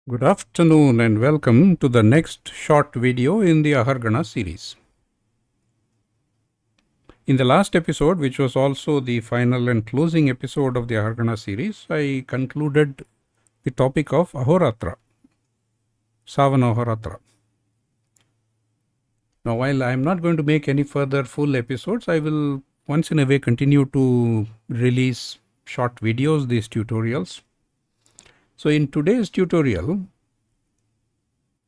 Good afternoon and welcome to the next short video in the Ahargana series. In the last episode, which was also the final and closing episode of the Ahargana series, I concluded the topic of Ahoratra, Savana Ahoratra. Now, while I am not going to make any further full episodes, I will once in a way continue to release short videos, these tutorials. So in today's tutorial,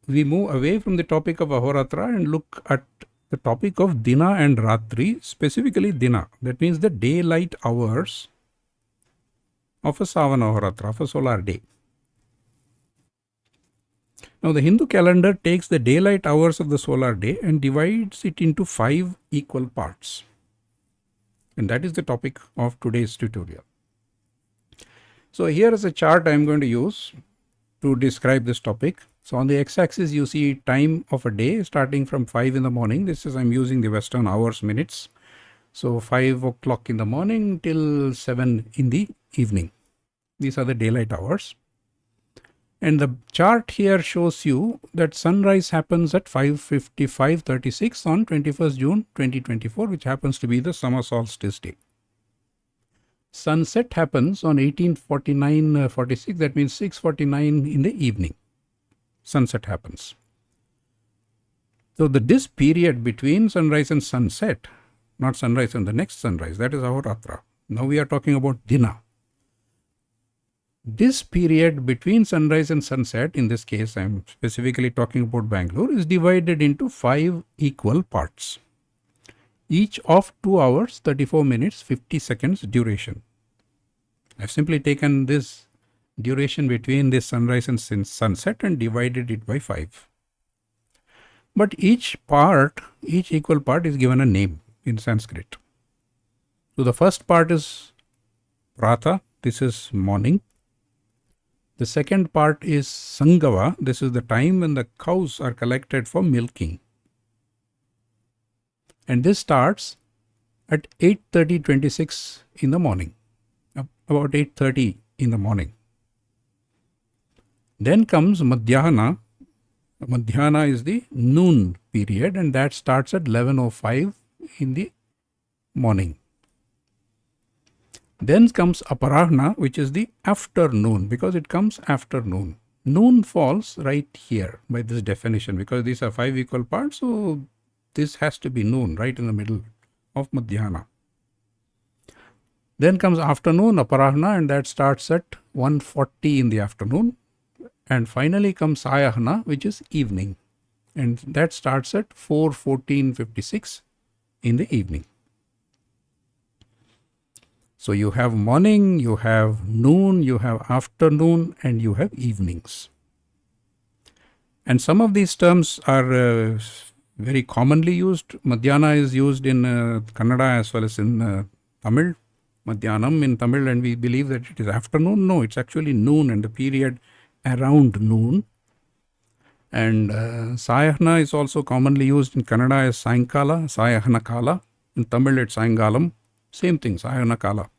we move away from the topic of Ahoratra and look at the topic of Dina and Ratri, specifically Dina. That means the daylight hours of a Savana Ahoratra, of a solar day. Now the Hindu calendar takes the daylight hours of the solar day and divides it into 5 equal parts. And that is the topic of today's tutorial. So here is a chart I am going to use to describe this topic. So on the x-axis you see time of a day starting from 5 in the morning. This is I'm using the Western hours minutes. So 5 o'clock in the morning till 7 in the evening. These are the daylight hours. And the chart here shows you that sunrise happens at 5:55:36 on 21st June 2024, which happens to be the summer solstice day. Sunset happens on 18:49:46, that means 6:49 in the evening. Sunset happens. So this period between sunrise and sunset, not sunrise and the next sunrise, that is Ahoratra. Now we are talking about Dina. This period between sunrise and sunset, in this case I am specifically talking about Bangalore, is divided into 5 equal parts, each of 2 hours, 34 minutes, 50 seconds duration. I have simply taken this duration between this sunrise and sunset and divided it by 5. But each equal part is given a name in Sanskrit. So the first part is prāta, this is morning. The second part is gava, this is the time when the cows are collected for milking. And this starts at 8:30:26 in the morning, about 8:30 in the morning. Then comes madhyāhna. Madhyāna is the noon period and that starts at 11:05 in the morning. Then comes aparāhṇa, which is the afternoon, because it comes after noon. Noon falls right here by this definition, because these are 5 equal parts, so this has to be noon, right in the middle of madhyāna. Then comes afternoon, aparāhṇa, and that starts at 1:40 in the afternoon. And finally comes sayāhna, which is evening, and that starts at 4:14:56 in the evening. So you have morning, you have noon, you have afternoon, and you have evenings. And some of these terms are very commonly used. Madhyāna is used in Kannada as well as in Tamil. Madhyānam in Tamil, and we believe that it is afternoon. No, it's actually noon and the period around noon. And sayāhna is also commonly used in Kannada as sayankala, sayāhna kala. In Tamil it's sayangalam. Same thing, sayāhna kala.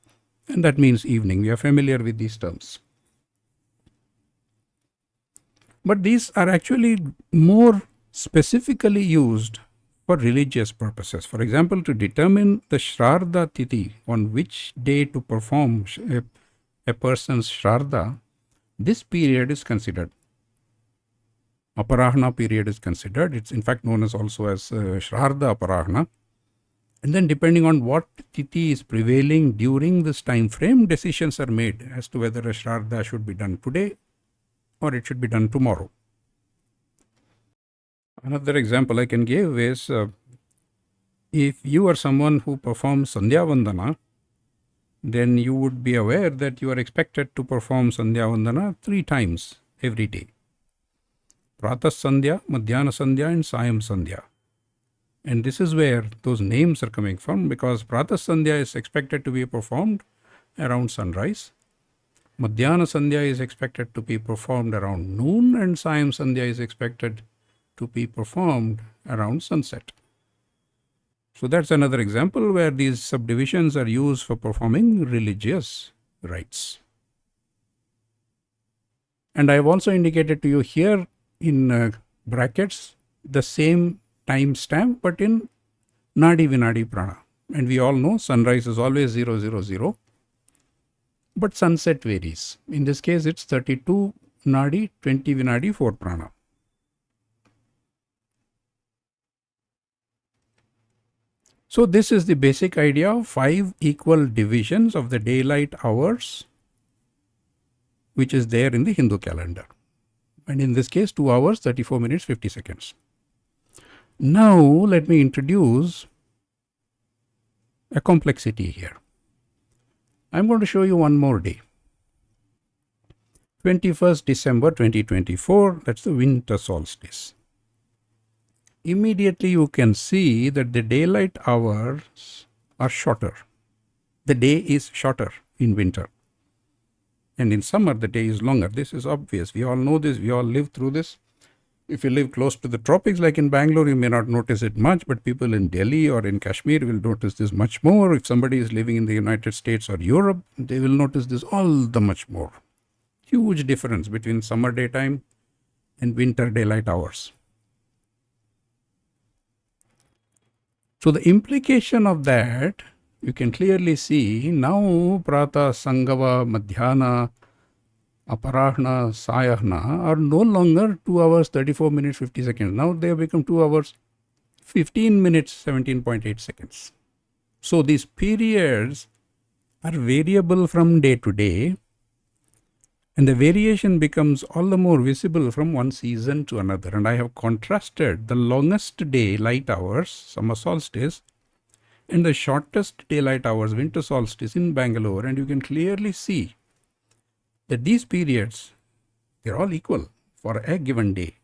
And that means evening. We are familiar with these terms. But these are actually more specifically used for religious purposes. For example, to determine the shrardha tithi, on which day to perform a person's shrardha, this period is considered. Aparāhṇa period is considered. It's in fact known as also as shrardha aparāhṇa. And then depending on what tithi is prevailing during this time frame, decisions are made as to whether a shrardha should be done today or it should be done tomorrow. Another example I can give is if you are someone who performs sandhyāvandana, then you would be aware that you are expected to perform sandhyāvandana 3 times every day. Prātahsandhya, madhyānasandhya and sāyamsandhya. And this is where those names are coming from, because prātahsandhya is expected to be performed around sunrise. Madhyānasandhya is expected to be performed around noon, and sāyamsandhya is expected to be performed around sunset. So that's another example where these subdivisions are used for performing religious rites. And I have also indicated to you here in brackets the same time stamp but in Nadi Vinadi Prana. And we all know sunrise is always 000, but sunset varies. In this case, it's 32 Nadi, 20 Vinadi, 4 Prana. So this is the basic idea of 5 equal divisions of the daylight hours, which is there in the Hindu calendar. And in this case, 2 hours, 34 minutes, 50 seconds. Now, let me introduce a complexity here. I'm going to show you one more day. 21st December 2024, that's the winter solstice. Immediately you can see that the daylight hours are shorter. The day is shorter in winter. And in summer, the day is longer. This is obvious. We all know this. We all live through this. If you live close to the tropics, like in Bangalore, you may not notice it much, but people in Delhi or in Kashmir will notice this much more. If somebody is living in the United States or Europe, they will notice this all the much more. Huge difference between summer daytime and winter daylight hours. So the implication of that, you can clearly see now prāta, sangava, madhyāna, aparāhṇa, sayāhna are no longer 2 hours, 34 minutes, 50 seconds. Now they have become 2 hours, 15 minutes, 17.8 seconds. So these periods are variable from day to day, and the variation becomes all the more visible from one season to another. And I have contrasted the longest day light hours, summer solstice, and the shortest daylight hours, winter solstice in Bangalore, and you can clearly see that these periods, they're all equal for a given day.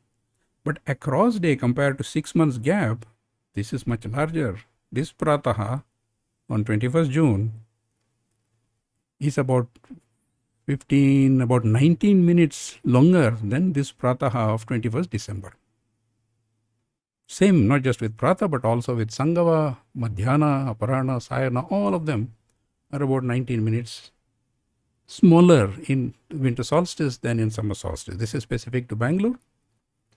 But across day compared to 6 months gap, this is much larger. This prātaha on 21st June is about 19 minutes longer than this prātaha of 21st December. Same, not just with prāta, but also with sangava, madhyāna, aparāhṇa, sayāhna, all of them are about 19 minutes smaller in winter solstice than in summer solstice. This is specific to Bangalore,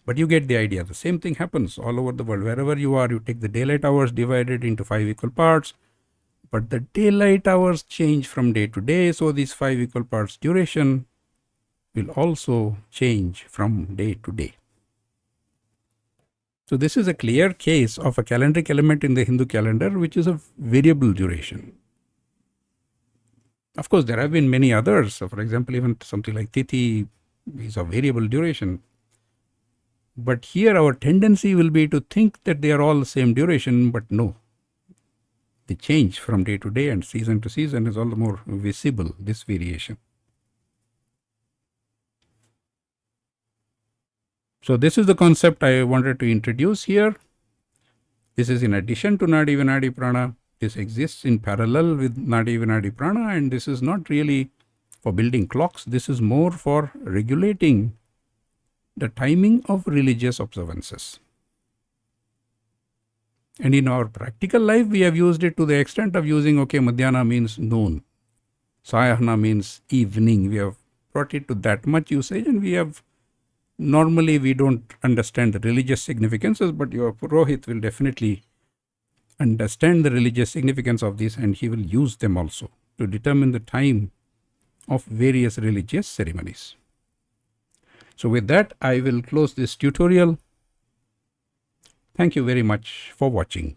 but you get the idea. The same thing happens all over the world. Wherever you are, you take the daylight hours divided into 5 equal parts, but the daylight hours change from day to day, so these 5 equal parts duration will also change from day to day. So this is a clear case of a calendric element in the Hindu calendar which is of variable duration. Of course, there have been many others. So for example, even something like tithi is of variable duration. But here our tendency will be to think that they are all the same duration, but no. The change from day to day and season to season is all the more visible, this variation. So this is the concept I wanted to introduce here. This is in addition to Nadi Vinadi Prana. This exists in parallel with Nadi Vinadi Prana, and this is not really for building clocks. This is more for regulating the timing of religious observances. And in our practical life, we have used it to the extent of using, madhyāna means noon. Sayāhna means evening. We have brought it to that much usage, and normally we don't understand the religious significances, but your Purohit will definitely understand the religious significance of this, and he will use them also to determine the time of various religious ceremonies. So with that, I will close this tutorial. Thank you very much for watching.